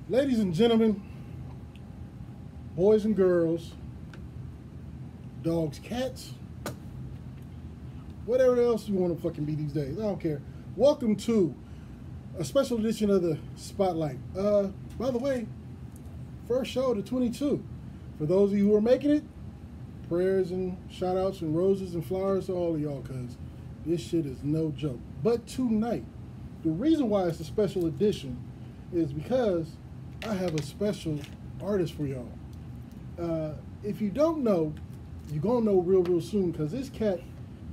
Ladies and gentlemen, boys and girls, dogs, cats, whatever else you want to fucking be these days. I don't care. Welcome to a special edition of the Spotlight. By the way, first show to 22. For those of you who are making it, prayers and shout outs and roses and flowers to all of y'all, because this shit is no joke. But tonight, the reason why it's a special edition is because I have a special artist for y'all. If you don't know, you're going to know real soon, because this cat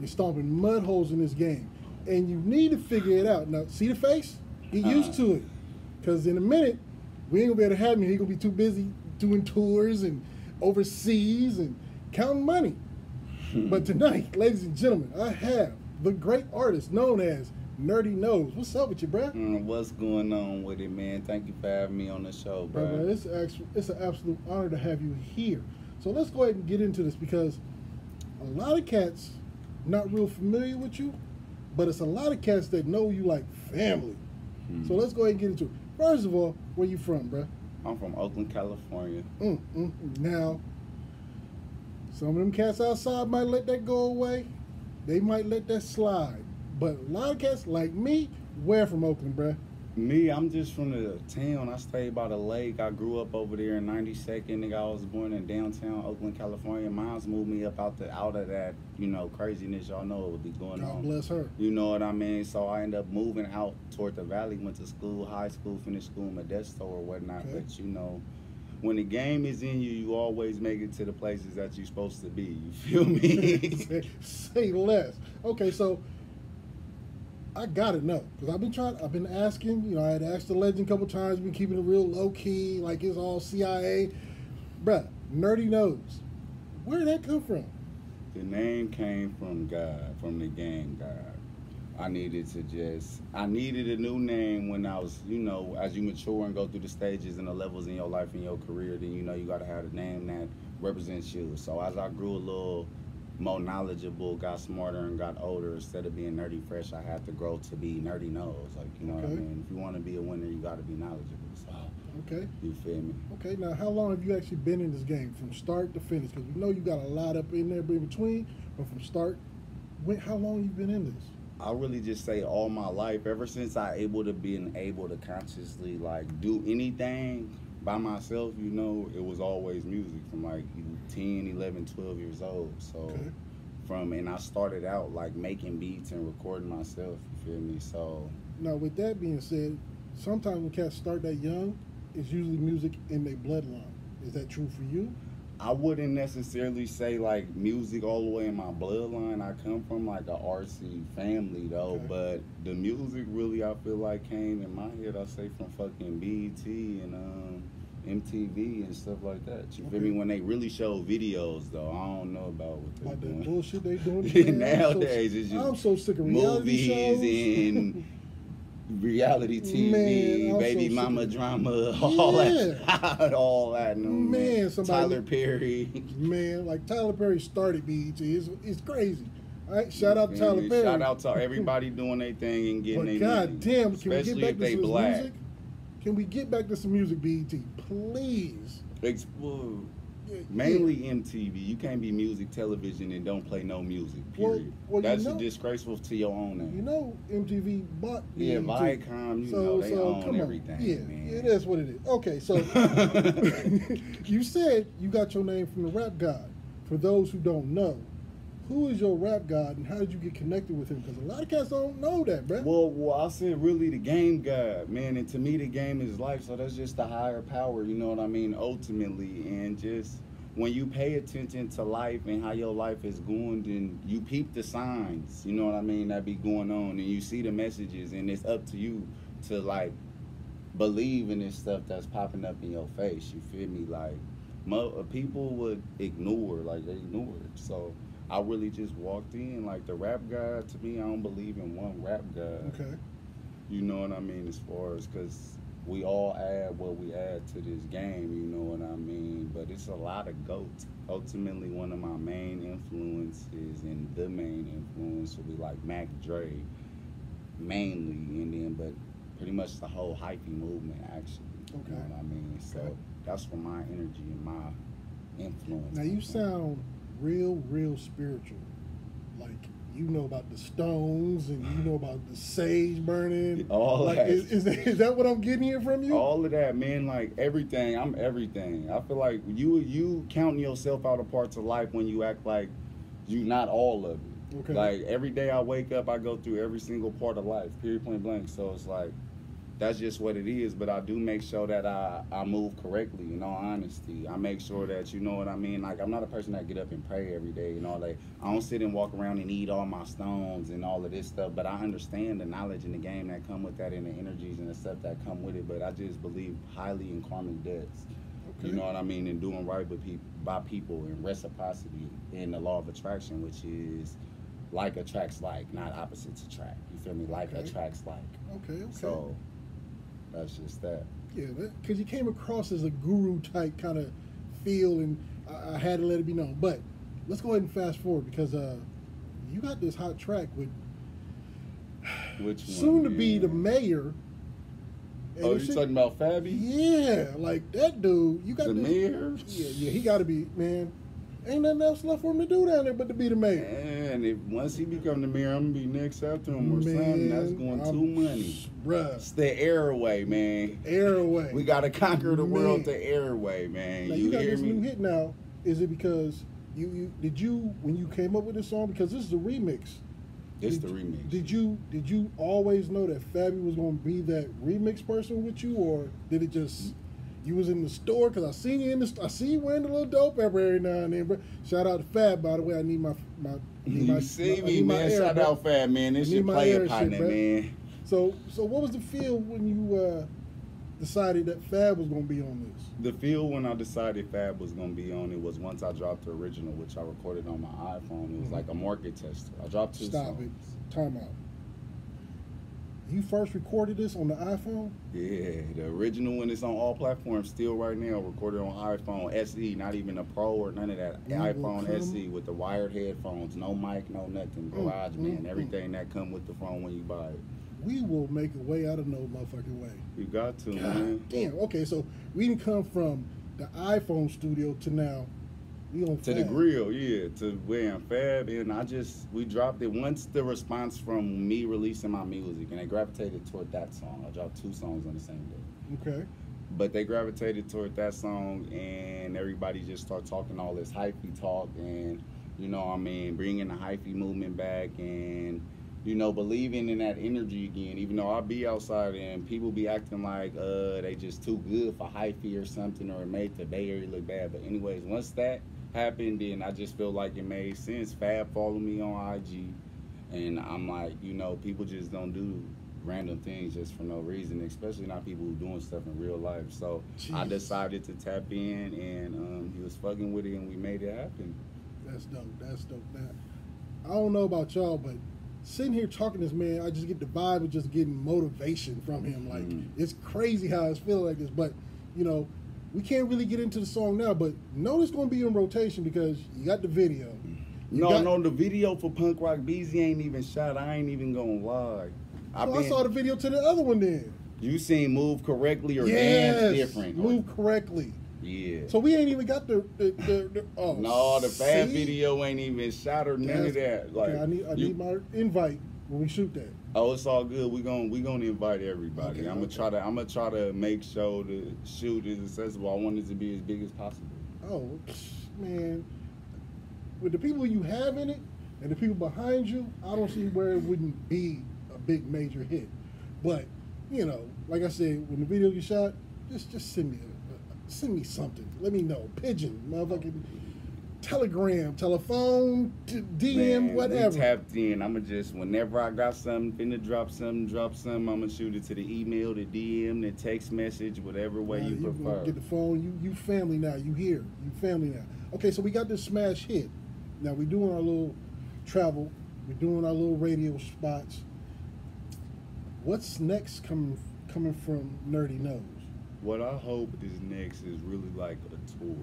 is stomping mud holes in this game. And you need to figure it out. Now, see the face? Get used to it. Because in a minute, we ain't going to be able to have him. He's going to be too busy doing tours and overseas and counting money. But tonight, ladies and gentlemen, I have the great artist known as Knowz. What's up with you, bro? What's going on with it, man? Thank you for having me on the show, bro. It's an absolute honor to have you here. So let's go ahead and get into this, because a lot of cats not real familiar with you, but it's a lot of cats that know you like family. So let's go ahead and get into it. First of all, where you from, bro? I'm from Oakland, California. Now, some of them cats outside might let that go away. They might let that slide. But a lot of cats like me, where from Oakland, bruh? Me, I'm just from the town. I stayed by the lake. I grew up over there in 92nd. Nigga, I was born in downtown Oakland, California. Mom's moved me up out of that, craziness. Y'all know what would be going on. God bless her. You know what I mean? So I ended up moving out toward the valley. Went to school, high school, finished school in Modesto or whatnot. Okay. But when the game is in you, you always make it to the places that you're supposed to be. You feel me? Say less. Okay, so I gotta know, because I've been asking, I had asked the legend a couple times, been keeping it real low key, like it's all CIA. Bruh, Knowz. Where did that come from? The name came from God, from the game God. I needed a new name when I was, as you mature and go through the stages and the levels in your life and your career, then you gotta have a name that represents you. So as I grew a little more knowledgeable, got smarter and got older, instead of being nerdy fresh, I had to grow to be nerdy knows. Like, what I mean? If you want to be a winner, you got to be knowledgeable. So, okay. You feel me? Okay, now how long have you actually been in this game from start to finish? Because we know you got a lot up in there in between, but from start, how long you been in this? I really just say all my life, ever since I able to consciously like do anything by myself, it was always music from like 10, 11, 12 years old. So okay. And I started out like making beats and recording myself, you feel me? So now with that being said, sometimes when cats start that young, it's usually music in their bloodline. Is that true for you? I wouldn't necessarily say like music all the way in my bloodline. I come from like a artsy family though, but the music really I feel like came in my head, I say from fucking BET and MTV and stuff like that. You feel me? When they really show videos though, I don't know about what they're doing. That bullshit they doing nowadays. It's just I'm so sick of reality shows. Movies and reality TV, man, baby mama drama, all that. Man, Tyler Perry. Man, like Tyler Perry started BET. It's crazy. All right, shout out to Tyler Perry. Shout out to everybody doing their thing and getting their God damn, can we especially get if back they to some black. music? Can we get back to some music, BET? Please. Mainly MTV. You can't be music television and don't play no music, period. Well, that's disgraceful to your own name. MTV bought BET. Yeah, Viacom, they own everything, man. Yeah, that's what it is. Okay, so you said you got your name from the rap god. For those who don't know, who is your rap god and how did you get connected with him? Because a lot of cats don't know that, bro. Well, I said really the game god, man. And to me, the game is life. So that's just the higher power, you know what I mean, ultimately. And just when you pay attention to life and how your life is going, then you peep the signs, you know what I mean, that be going on. And you see the messages and it's up to you to, like, believe in this stuff that's popping up in your face, you feel me? Like, people would ignore it. So I really just walked in, like the rap god, to me, I don't believe in one rap god. Okay. You know what I mean, as far as, because we all add what we add to this game, you know what I mean? But it's a lot of GOATs. Ultimately, one of my main influences and the main influence will be like Mac Dre, mainly, and then, but pretty much the whole hyphy movement, actually. Okay. You know what I mean? So Okay. that's where my energy and my influence. Now you comes from. sound real spiritual. Like you know about the stones and you know about the sage burning. All like, that. Is that what I'm getting here from you? All of that, man. Like everything. I'm everything. I feel like you counting yourself out of parts of life when you act like you not all of it. Okay. Like every day I wake up, I go through every single part of life, period, point blank. So it's like that's just what it is. But I do make sure that I move correctly. In all honesty, I make sure that you know what I mean. Like I'm not a person that get up and pray every day. You know, like I don't sit and walk around and eat all my stones and all of this stuff. But I understand the knowledge in the game that come with that and the energies and the stuff that come with it. But I just believe highly in karmic debts. Okay. You know what I mean, and doing right with by people and reciprocity and the law of attraction, which is like attracts like, not opposites attract. You feel me? Like Okay. attracts like. Okay. So that's just that. Yeah, because you came across as a guru type kind of feel, and I had to let it be known. But let's go ahead and fast forward because you got this hot track with Which one? soon to be the man? mayor. And Oh, this you shit- talking about Fabby? Yeah, like that dude. You got The this. mayor? Yeah, he got to be, man. Ain't nothing else left for him to do down there but to be the mayor. And if once he become the mayor, I'm gonna be next after him or something. That's going too money. Bruh, It's the airway, man. airway. We gotta conquer the world Man. the airway, man. Now, you you got hear this me? new hit now. Is it because you when you came up with this song, because this is a remix? It's did the remix. Did you always know that Fabby was gonna be that remix person with you, or did it just you was in the store? Because I seen you I see you wearing a little dope every now and then. Bro. Shout out to Fab, by the way. I need my You see I me, need my man. air, Shout bro. out Fab, man. This I need your my player air partner, shit, bro. man. So what was the feel when you decided that Fab was gonna be on this? The feel when I decided Fab was gonna be on it was once I dropped the original, which I recorded on my iPhone. It was like a market tester. I dropped two Stop songs. it. Time out. You first recorded this on the iPhone? Yeah, the original one is on all platforms still right now. Recorded on iPhone SE, not even a Pro or none of that. We will iPhone come- SE with the wired headphones, no mic, no nothing. GarageBand, everything that come with the phone when you buy it. We will make a way out of no motherfucking way. You got to, God man. damn. Okay, so we didn't come from the iPhone studio to now. We on To the Fab. grill, yeah, to wearing Fab, and we dropped it once the response from me releasing my music, and they gravitated toward that song. I dropped two songs on the same day, Okay. but they gravitated toward that song, and everybody just started talking all this hyphy talk, and you know, what I mean, bringing the hyphy movement back, and you know, believing in that energy again. Even though I be outside and people be acting like they just too good for hyphy or something, or it made the Bay Area look bad. But anyways, once that happened, then I just feel like it made sense. Fab followed me on IG, and I'm like, you know, people just don't do random things just for no reason, especially not people who doing stuff in real life. So I Jesus. decided to tap in, and he was fucking with it, and we made it happen. That's dope. That's dope. Now, I don't know about y'all, but sitting here talking to this man, I just get the vibe of just getting motivation from him. Like, it's crazy how it's feeling like this. But, you know, we can't really get into the song now, but know it's going to be in rotation because you got the video. No, the video for Punk Rock BZ ain't even shot. I ain't even gonna lie. So I saw the video to the other one then. You seen Move Correctly or Yes, Dance Different? Move Correctly. Yeah. So we ain't even got the oh. No, the Fab see? video ain't even shot or none of that. Like, Okay, I need my invite when we shoot that. oh, it's all good. We gonna invite everybody. Okay, I'm gonna try to make sure the shoot is accessible. I want it to be as big as possible. Oh, man. With the people you have in it and the people behind you, I don't see where it wouldn't be a big major hit. But, you know, like I said, when the video gets shot, just send me something. Let me know. Pigeon, motherfucking telegram, telephone, DM, Man, whatever. We tapped in. I'ma just, whenever I got something, finna drop something, I'ma shoot it to the email, the DM, the text message, whatever way Nah, you gonna prefer. Get the phone. You family now. You here. You family now. Okay, so we got this smash hit. Now we're doing our little travel. We're doing our little radio spots. What's next coming from Nerdy Knowz? What I hope is next is really like a tour.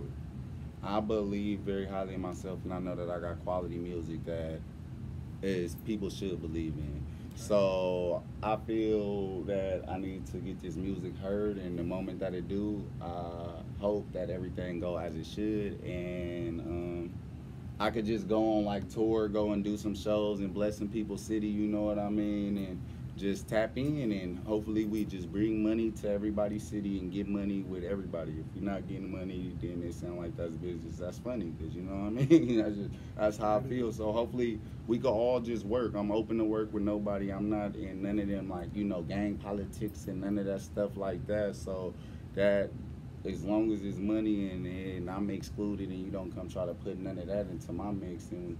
I believe very highly in myself, and I know that I got quality music that is people should believe in. So I feel that I need to get this music heard, and the moment that it do, I hope that everything go as it should, and I could just go on like tour, go and do some shows and bless some people's city, you know what I mean, and just tap in, and hopefully we just bring money to everybody's city and get money with everybody. If you're not getting money, then it sound like that's business. That's funny, because you know what I mean. That's how I feel. So hopefully we could all just work. I'm open to work with nobody. I'm not in none of them, like, you know, gang politics and none of that stuff like that. So that, as long as it's money and I'm excluded and you don't come try to put none of that into my mix, and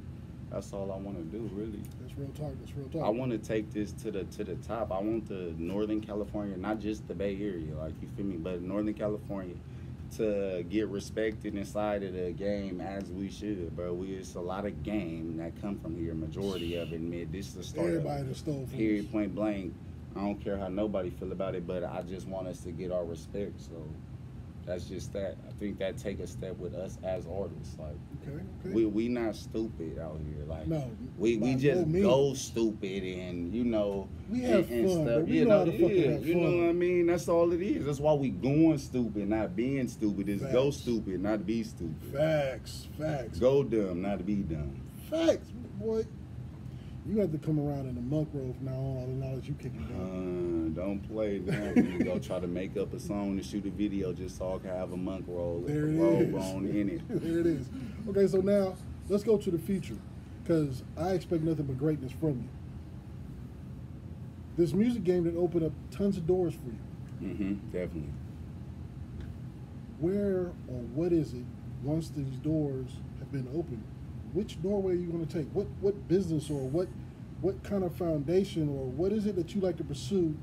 that's all I want to do, really. That's real talk. That's real talk. I want to take this to the top. I want the Northern California, not just the Bay Area, like, you feel me, but Northern California, to get respected inside of the game as we should, bro. It's a lot of game that come from here. Majority of it, man. This is the start. Everybody that stole from Period, us. point blank. I don't care how nobody feel about it, but I just want us to get our respect. So that's just that. I think that take a step with us as artists. Like, okay. we not stupid out here. Like, no, we just go stupid, and you know, we have and fun. stuff. We know how to fucking have you fun. know what I mean? That's all it is. That's why we going stupid, not being stupid. It's Facts. go stupid, not be stupid. Facts. Go dumb, not be dumb. Facts, boy. You have to come around in the monk robe from now on, all the knowledge you kicking down. Don't play now. You go try to make up a song to shoot a video just so I can have a monk robe on in it. There it is. Okay, so now let's go to the future, because I expect nothing but greatness from you. This music game that opened up tons of doors for you. Definitely. Where or what is it, once these doors have been opened, which doorway are you going to take? What business or what kind of foundation, or what is it that you like to pursue,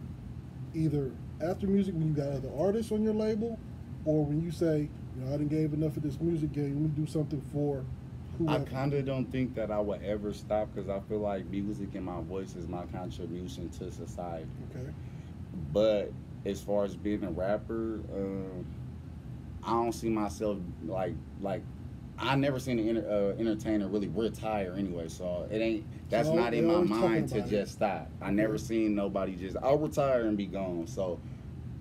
either after music when you got other artists on your label, or when you say, you know, I done gave enough of this music game, let me do something for whoever. I kind of don't think that I would ever stop, because I feel like music and my voice is my contribution to society. Okay. But as far as being a rapper, I don't see myself like I never seen an entertainer really retire anyway, so it ain't. That's So not in my always mind talking to about it. just stop. I never seen nobody just, I'll retire and be gone. So,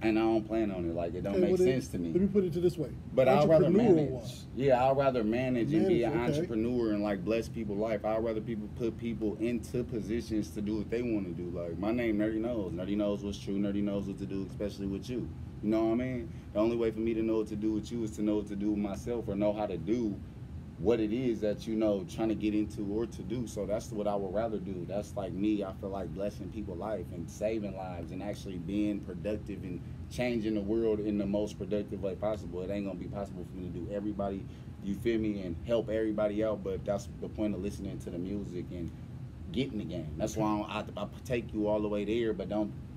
and I don't plan on it. Like, it don't Okay, make well, sense to me. Let me put it to this way. But I'd rather manage. Entrepreneur-wise. Yeah, I'd rather manage and be an Manage, okay. entrepreneur and like bless people's life. I'd rather people put people into positions to do what they want to do. Like, my name, Nerdy Knowz. Nerdy knows what's true. Nerdy knows what to do, especially with you. You know what I mean? The only way for me to know what to do with you is to know what to do with myself, or know how to do what it is that, you know, trying to get into or to do. So that's what I would rather do. That's like me. I feel like blessing people's life and saving lives and actually being productive and changing the world in the most productive way possible. It ain't gonna be possible for me to do everybody, you feel me, and help everybody out, but that's the point of listening to the music and getting the game. That's why I take you all the way there, but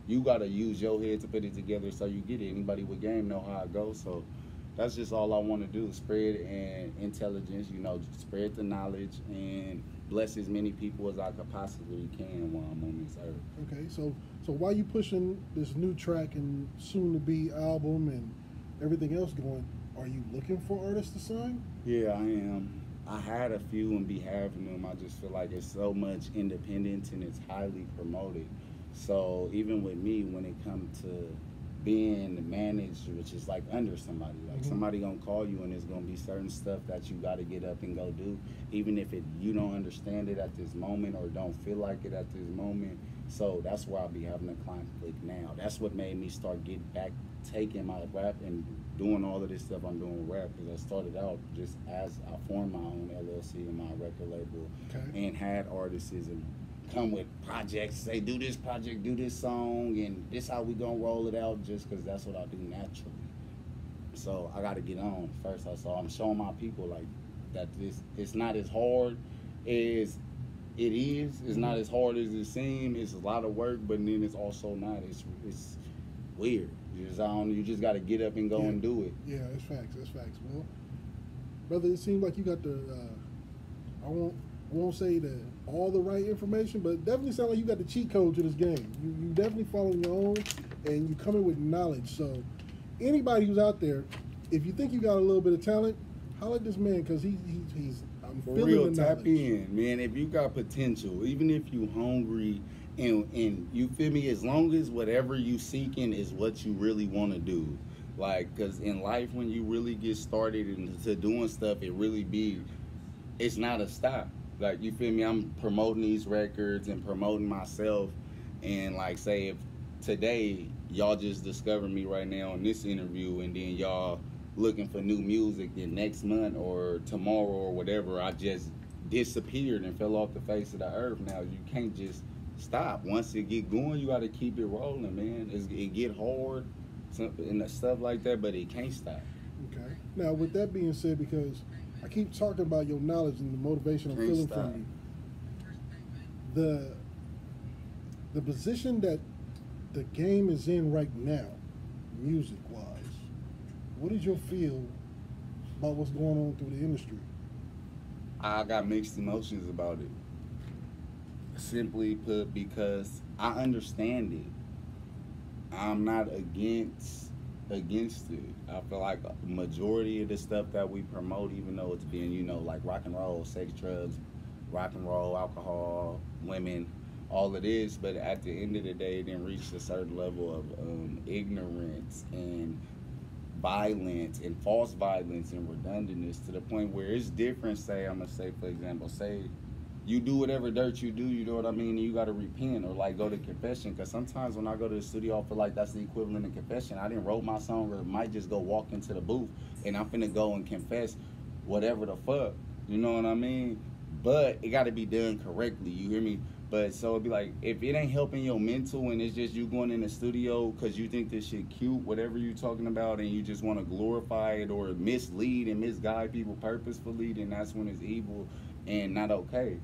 you gotta use your head to put it together so you get it. Anybody with game know how it goes. So that's just all I want to do, spread and intelligence, you know, spread the knowledge and bless as many people as I could possibly can while I'm on this earth. Okay, so while you pushing this new track and soon-to-be album and everything else going, are you looking for artists to sign? Yeah, I am. I had a few and be having them. I just feel like it's so much independence and it's highly promoted. So even with me, when it comes to being managed, which is like under somebody, like somebody gonna call you and there's gonna be certain stuff that you gotta get up and go do, even if you don't understand it at this moment or don't feel like it at this moment. So that's where I'll be having a conflict now. That's what made me start getting back, taking my rap and doing all of this stuff I'm doing with rap, because I started out just as I formed my own LLC and my record label, and had artists and come with projects, say do this project, do this song, and this how we gonna roll it out, just because that's what I do naturally. So I got to get on first. So I'm showing my people like that it's not as hard as it is. It's not as hard as it seems. It's a lot of work, but then it's also not. It's weird. You just got to get up and go and do it. Yeah, it's facts. That's facts. Well, brother, it seems like you got the I won't say all the right information, but it definitely sounds like you got the cheat code to this game. You definitely following your own, and you coming with knowledge. So anybody who's out there, if you think you got a little bit of talent, holler at this man, because he's I'm For feeling real, the tap knowledge. in, man. If you got potential, even if you hungry And you feel me, as long as whatever you seeking is what you really want to do, like, because in life when you really get started into doing stuff, it really be, it's not a stop. Like, you feel me, I'm promoting these records and promoting myself, and like, say if today y'all just discovered me right now in this interview, and then y'all looking for new music, then next month or tomorrow or whatever I just disappeared and fell off the face of the earth. Now you can't just stop. Once it get going, you got to keep it rolling, man. It get hard and stuff like that, but it can't stop. Okay. Now, with that being said, because I keep talking about your knowledge and the motivation I'm Can't feeling stop. from you, the position that the game is in right now, music-wise, what is your feel about what's going on through the industry? I got mixed emotions about it. Simply put, because I understand it. I'm not against it. I feel like a majority of the stuff that we promote, even though it's being, like rock and roll, sex, drugs, rock and roll, alcohol, women, all it is, but at the end of the day, it didn't reach a certain level of ignorance and violence and false violence and redundantness to the point where it's different. Say, I'm gonna say, for example, say you do whatever dirt you do, you know what I mean, and you gotta repent or like go to confession. Because sometimes when I go to the studio, I feel like that's the equivalent of confession. I didn't wrote my song, or might just go walk into the booth and I'm finna go and confess whatever the fuck, you know what I mean? But it gotta be done correctly, you hear me? But so it'd be like, if it ain't helping your mental and it's just you going in the studio because you think this shit cute, whatever you talking about, and you just want to glorify it or mislead and misguide people purposefully, then that's when it's evil and not okay.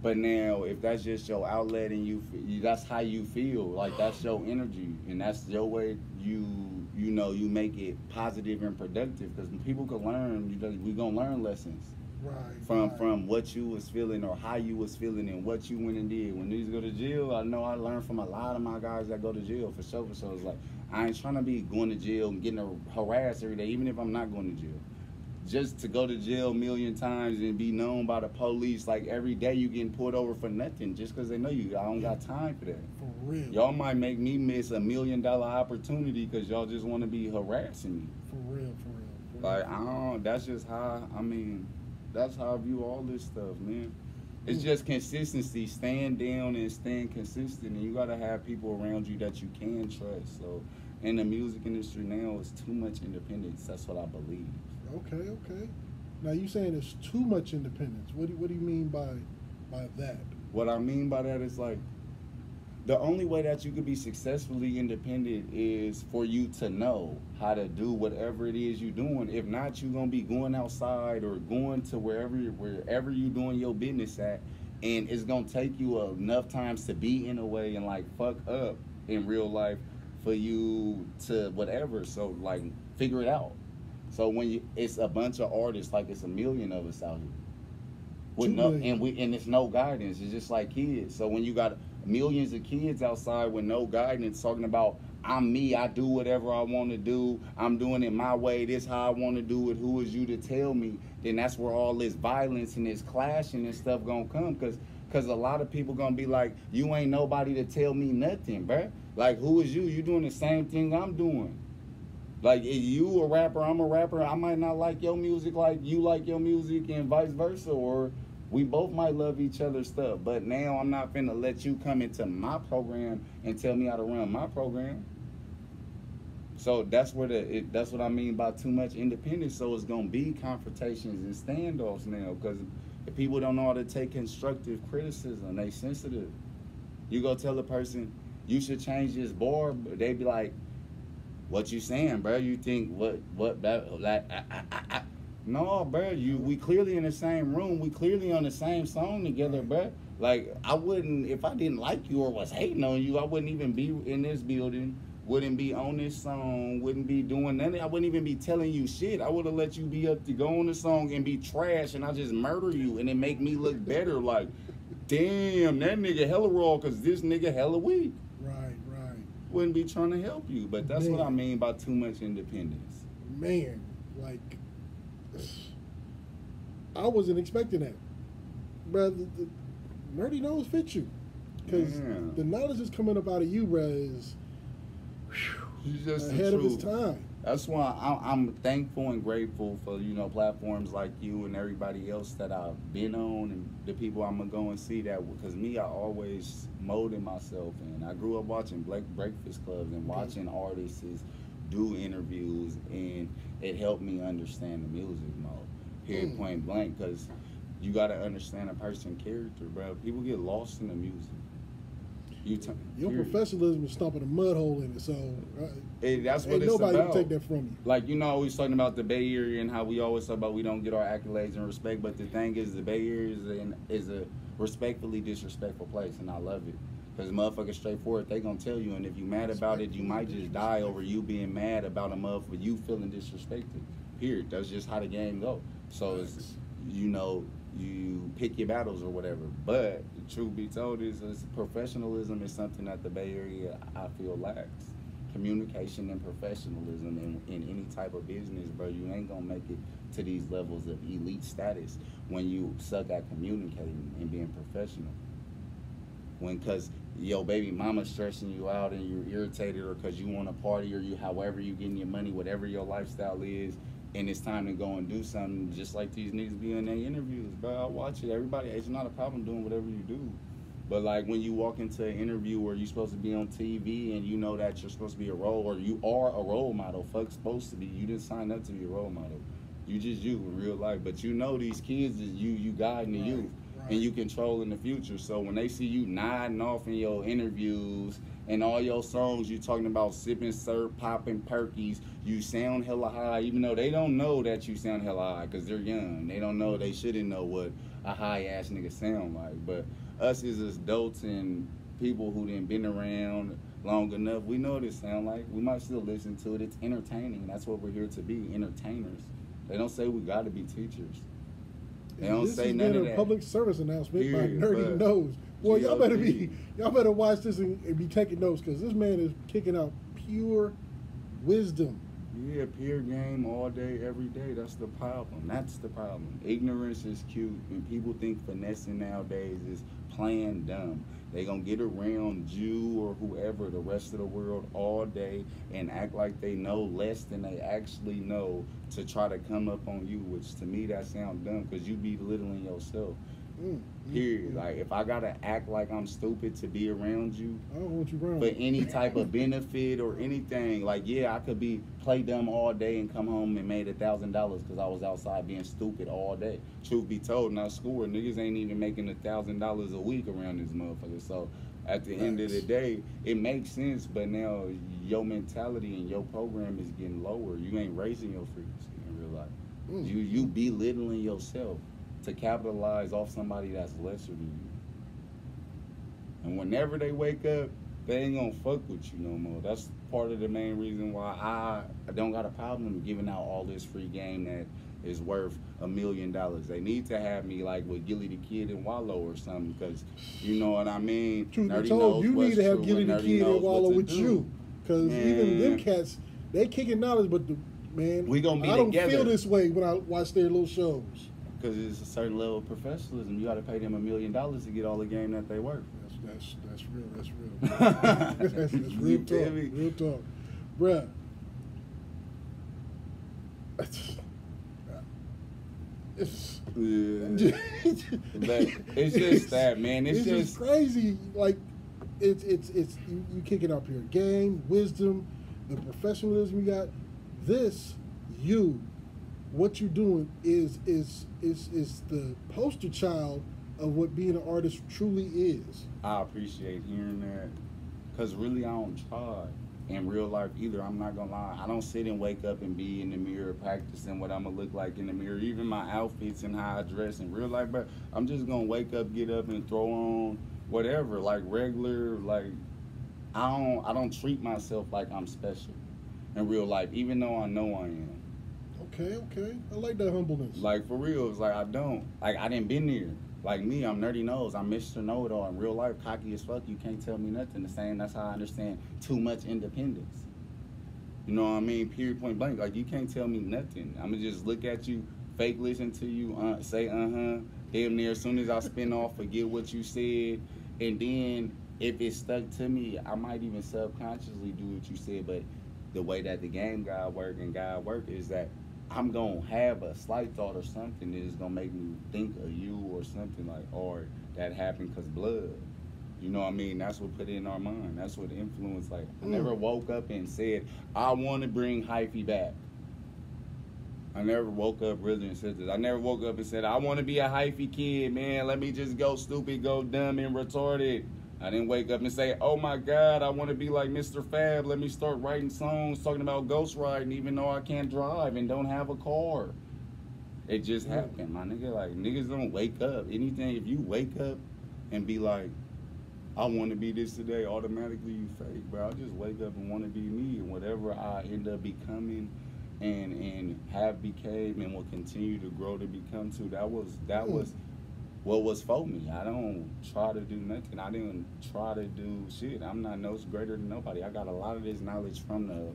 But now, if that's just your outlet and you that's how you feel, like that's your energy and that's your way, you make it positive and productive, because people can learn. We gonna learn lessons. Right. From what you was feeling or how you was feeling and what you went and did. When these go to jail, I know I learned from a lot of my guys that go to jail for sure. It's like, I ain't trying to be going to jail and getting harassed every day, even if I'm not going to jail. Just to go to jail a million times and be known by the police, like every day you getting pulled over for nothing just because they know you. I don't got time for that. For real. Y'all might make me miss $1 million opportunity because y'all just want to be harassing me. For real. Like, I don't, that's just how, that's how I view all this stuff, man. It's just consistency, staying down and staying consistent, and you gotta have people around you that you can trust. So, in the music industry now, it's too much independence. That's what I believe. Okay. Now you saying it's too much independence. What do you mean by that? What I mean by that is like, the only way that you could be successfully independent is for you to know how to do whatever it is you're doing. If not, you're gonna be going outside or going to wherever you're doing your business at, and it's gonna take you enough times to be in a way and like fuck up in real life for you to whatever. So like, figure it out. So when it's a bunch of artists, like it's 1 million of us out here with and it's no guidance. It's just like kids. So when you got millions of kids outside with no guidance talking about, I'm me, I do whatever I want to do, I'm doing it my way, this how I want to do it, who is you to tell me? Then that's where all this violence and this clashing and stuff gonna come, because a lot of people gonna be like, you ain't nobody to tell me nothing, bruh. Like, who is you? You doing the same thing I'm doing. Like, if you a rapper, I'm a rapper, I might not like your music like you like your music, and vice versa, or we both might love each other's stuff. But now I'm not finna let you come into my program and tell me how to run my program. So that's what I mean by too much independence. So it's gonna be confrontations and standoffs now, because if people don't know how to take constructive criticism, they sensitive. You go tell a person you should change this bar, they be like, what you saying, bro? You think what like No, bro, we clearly in the same room. We clearly on the same song together, bro. Like, I wouldn't, if I didn't like you or was hating on you, I wouldn't even be in this building, wouldn't be on this song, wouldn't be doing nothing. I wouldn't even be telling you shit. I would have let you be up to go on the song and be trash, and I just murder you, and it make me look better. Like, damn, that nigga hella raw because this nigga hella weak. Right. Wouldn't be trying to help you, but that's what I mean by too much independence. Man, like, I wasn't expecting that. Brother, the Nerdy Knowz fit you. because the knowledge that's coming up out of you, bruh, is just ahead of its time. That's why I'm thankful and grateful for, you know, platforms like you and everybody else that I've been on and the people I'm gonna go and see that, because me, I always molded myself, and I grew up watching breakfast clubs and watching artists do interviews, and it helped me understand the music mode. Period, point blank, because you gotta understand a person's character, bro. People get lost in the music. Your professionalism is stomping a mud hole in it, so that's what ain't it's nobody about. can take that from you. Like, you know, always talking about the Bay Area and how we always talk about we don't get our accolades and respect, but the thing is, the Bay Area is a respectfully disrespectful place, and I love it. Because motherfuckers straightforward, they gonna tell you, and if you mad about it, you might just die over you being mad about a motherfucker, you feeling disrespected. Period. That's just how the game go. So it's, you know, you pick your battles or whatever. But the truth be told is professionalism is something that the Bay Area, I feel, lacks. Communication and professionalism in any type of business, bro. You ain't gonna make it to these levels of elite status when you suck at communicating and being professional. Because your baby mama's stressing you out and you're irritated, or because you want to party, or you, however you getting your money, whatever your lifestyle is, and it's time to go and do something, just like these niggas be in their interviews, bro. I watch it. Everybody, it's not a problem doing whatever you do. But like when you walk into an interview where you're supposed to be on TV and you know that you're supposed to be a role, or you are a role model, fuck's supposed to be. You didn't sign up to be a role model. You just you in real life. But you know these kids is you guiding the youth. And you controlling the future. So when they see you nodding off in your interviews and all your songs, you talking about sipping syrup, popping perkies, you sound hella high, even though they don't know that you sound hella high because they're young. They don't know, they shouldn't know what a high ass nigga sound like. But us as adults and people who done been around long enough, we know what it sound like. We might still listen to it. It's entertaining. That's what we're here to be, entertainers. They don't say we gotta be teachers. They don't say none of that. This has been a public service announcement by Nerdy Knowz. Boy, y'all better watch this and be taking notes, because this man is kicking out pure wisdom. Yeah, pure game all day, every day. That's the problem. That's the problem. Ignorance is cute, and people think finessing nowadays is playing dumb. They gonna get around you or whoever, the rest of the world, all day and act like they know less than they actually know to try to come up on you, which to me that sounds dumb, because you belittling yourself. Period. Like, if I gotta act like I'm stupid to be around you, I don't want you around for any type of benefit or anything, like, yeah, I could play dumb all day and come home and made $1,000 because I was outside being stupid all day. Truth be told, now school niggas ain't even making $1,000 a week around this motherfucker. So at the end of the day, it makes sense. But now your mentality and your program is getting lower. You ain't raising your frequency in real life. You belittling yourself to capitalize off somebody that's lesser than you. And whenever they wake up, they ain't gonna fuck with you no more. That's part of the main reason why I don't got a problem giving out all this free game that is worth $1 million. They need to have me like with Gilly the Kid and Wallow or something, because you know what I mean. Truth be told, you need to have Gilly the Kid and Wallow with you, because even them cats, they kicking knowledge, but we gonna be I don't together. feel this way when I watch their little shows. Because it's a certain level of professionalism. You got to pay them $1 million to get all the game that they worth. That's real. That's real. that's real talk. Real talk, bruh. It's just that, man. It's just crazy. Like it's you kicking up here. Game, wisdom, the professionalism you got. What you're doing is the poster child of what being an artist truly is. I appreciate hearing that, because really I don't try in real life either. I'm not gonna lie. I don't sit and wake up and be in the mirror practicing what I'm gonna look like in the mirror, even my outfits and how I dress in real life. But I'm just gonna wake up, get up, and throw on whatever, like regular. Like I don't treat myself like I'm special in real life, even though I know I am. Okay. I like that humbleness. Like, for real, it's like I didn't been there. Like me, I'm Nerdy Knowz. I'm Mr. Know-It-All. In real life, cocky as fuck. You can't tell me nothing. That's how I understand too much independence. You know what I mean? Period, point blank. Like, you can't tell me nothing. I'm gonna just look at you, fake listen to you, say damn near as soon as I spin off, forget what you said, And then if it stuck to me, I might even subconsciously do what you said. But the way that the game God work and God work is that I'm gonna have a slight thought or something that is gonna make me think of you or something like, or that happened because blood. You know what I mean? That's what put it in our mind. That's what influenced. Like, I never woke up and said, I want to bring hyphy back. I never woke up, brothers and sisters. I never woke up and said, I want to be a hyphy kid, man. Let me just go stupid, go dumb and retarded. I didn't wake up and say, oh my God, I want to be like Mr. Fab. Let me start writing songs talking about ghost riding even though I can't drive and don't have a car. It just happened, my nigga. Like, niggas don't wake up. Anything, if you wake up and be like, I want to be this today, automatically you fake, bro. I just wake up and want to be me, and whatever I end up becoming and have became and will continue to grow to become to, that was what was for me. I don't try to do nothing. I didn't try to do shit. I'm not no greater than nobody. I got a lot of this knowledge from the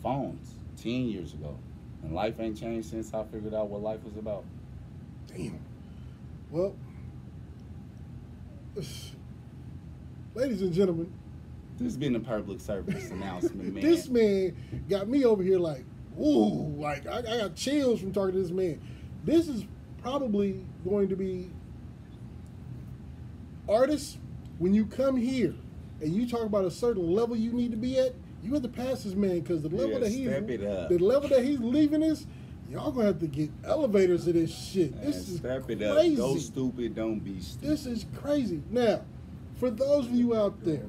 phones 10 years ago. And life ain't changed since I figured out what life was about. Damn. Well, ladies and gentlemen, This has been a public service announcement, man. This man got me over here like, ooh, like I got chills from talking to this man. This is probably going to be artists, when you come here and you talk about a certain level you need to be at, you have to pass this man, because the level that he's leaving us, y'all gonna have to get elevators to this shit. Man, this is step crazy. it up. Go stupid, don't be stupid. This is crazy. Now, for those of you out there,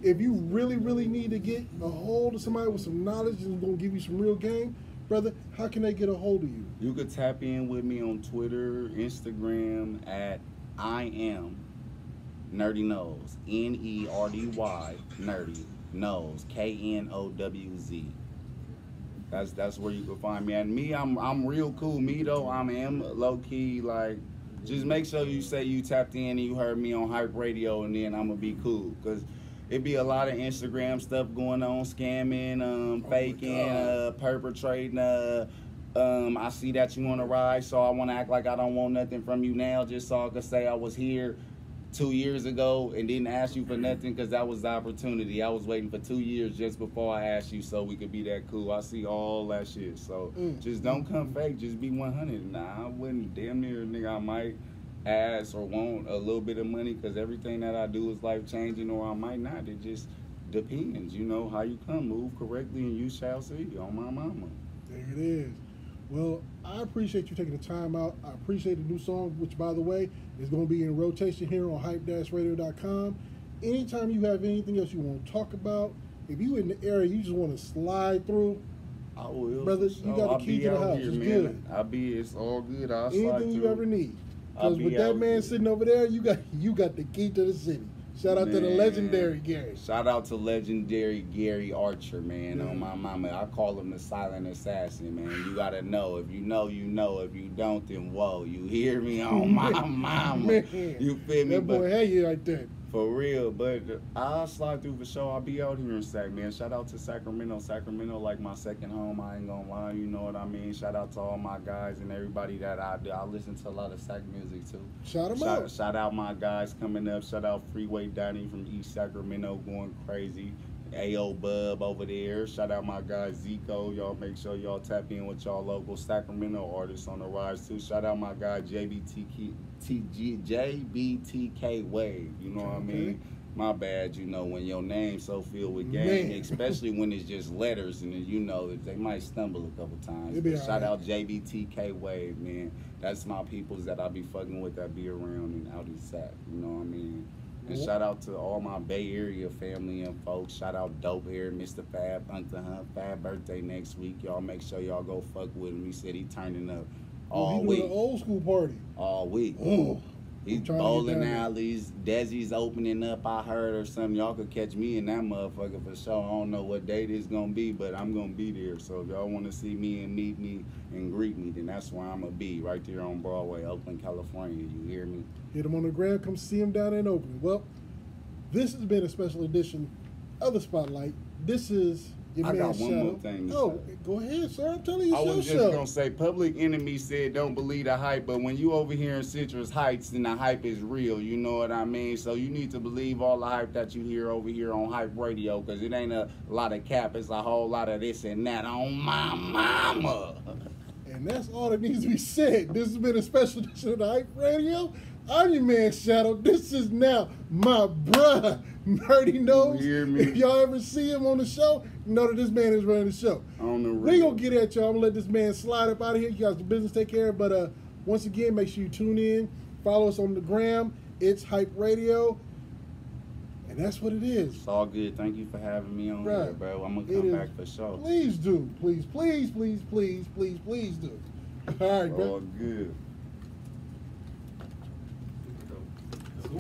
if you really, really need to get a hold of somebody with some knowledge and gonna give you some real game, brother, how can they get a hold of you? You could tap in with me on Twitter, Instagram at I am Nerdy Knowz. Nerdy Nerdy Knowz. KNOWZ. That's where you can find me. And me, I'm real cool. Me though, I am low key. Like, just make sure you say you tapped in and you heard me on Hype Radio, and then I'm gonna be cool. Cause it be a lot of Instagram stuff going on, scamming, faking, perpetrating. I see that you on a ride, so I want to act like I don't want nothing from you now, just so I could say I was here 2 years ago and didn't ask you for nothing, because that was the opportunity. I was waiting for 2 years just before I asked you so we could be that cool. I see all that shit. So just don't come fake. Just be 100. Nah, I wouldn't damn near, nigga, I might ask or want a little bit of money, because everything that I do is life-changing, or I might not. It just depends, you know, how you come. Move correctly and you shall see. On my mama. There it is. Well, I appreciate you taking the time out. I appreciate the new song, which, by the way, is going to be in rotation here on hype-radio.com. Anytime you have anything else you want to talk about, if you in the area you just want to slide through, I will. brother, you got the key to the house. It's good. It's all good. I'll slide anything you through. ever need. Because with that man sitting over there, you got the key to the city. Shout out to the legendary Gary. Shout out to legendary Gary Archer, man. On my mama. I call him the silent assassin, man. You gotta know. If you know, you know. If you don't, then whoa. You hear me? On my mama. Man, you feel me? That boy had you like that. For real, but I'll slide through for sure. I'll be out here in Sac, man. Shout out to Sacramento. Sacramento, like my second home. I ain't gonna lie, you know what I mean? Shout out to all my guys and everybody that I do. I listen to a lot of Sac music too. Shout them out. Shout out my guys coming up. Shout out Freeway Dining from East Sacramento going crazy. A.O. Bub over there. Shout out my guy Zico. Y'all make sure y'all tap in with y'all local Sacramento artists on the rise too. Shout out my guy JBTK Wave. You know what I mean? My bad, you know, when your name's so filled with game, especially when it's just letters, and then you know that they might stumble a couple times. But shout out JBTK Wave, man. That's my peoples that I be fucking with, that be around and out in Sac. You know what I mean? And shout out to all my Bay Area family and folks. Shout out Dope Hair, Mr. Fab, Uncle Hunt. Fab birthday next week. Y'all make sure y'all go fuck with him. He said he turning up all week. He doing an old school party. All week. He's bowling alleys. Desi's opening up, I heard, or something. Y'all could catch me in that motherfucker for sure. I don't know what date it's going to be, but I'm going to be there. So if y'all want to see me and meet me and greet me, then that's where I'm going to be, right there on Broadway, Oakland, California. You hear me? Hit him on the ground. Come see him down in Oakland. Well, this has been a special edition of The Spotlight. This is Your I man got one Shadow. more thing to Oh, say. go ahead, sir. I'm telling you, I was your just show. gonna say, Public Enemy said, "Don't believe the hype," but when you over here in Citrus Heights, then the hype is real. You know what I mean? So you need to believe all the hype that you hear over here on Hype Radio, because it ain't a lot of cap. It's a whole lot of this and that on my mama. And that's all that needs to be said. This has been a special edition of the Hype Radio. I'm your man Shadow. This is now my bruh, Nerdy Knowz. You hear me? If y'all ever see him on the show, you know that this man is running the show. On the We real. gonna get at y'all. I'm gonna let this man slide up out of here. You guys, the business take care. But once again, make sure you tune in. Follow us on the gram. It's Hype Radio, and that's what it is. It's all good. Thank you for having me on Right. here, bro. I'm gonna It come is. back for sure. Please do. Please, please, please, please, please, please do. All right, bro. All good. So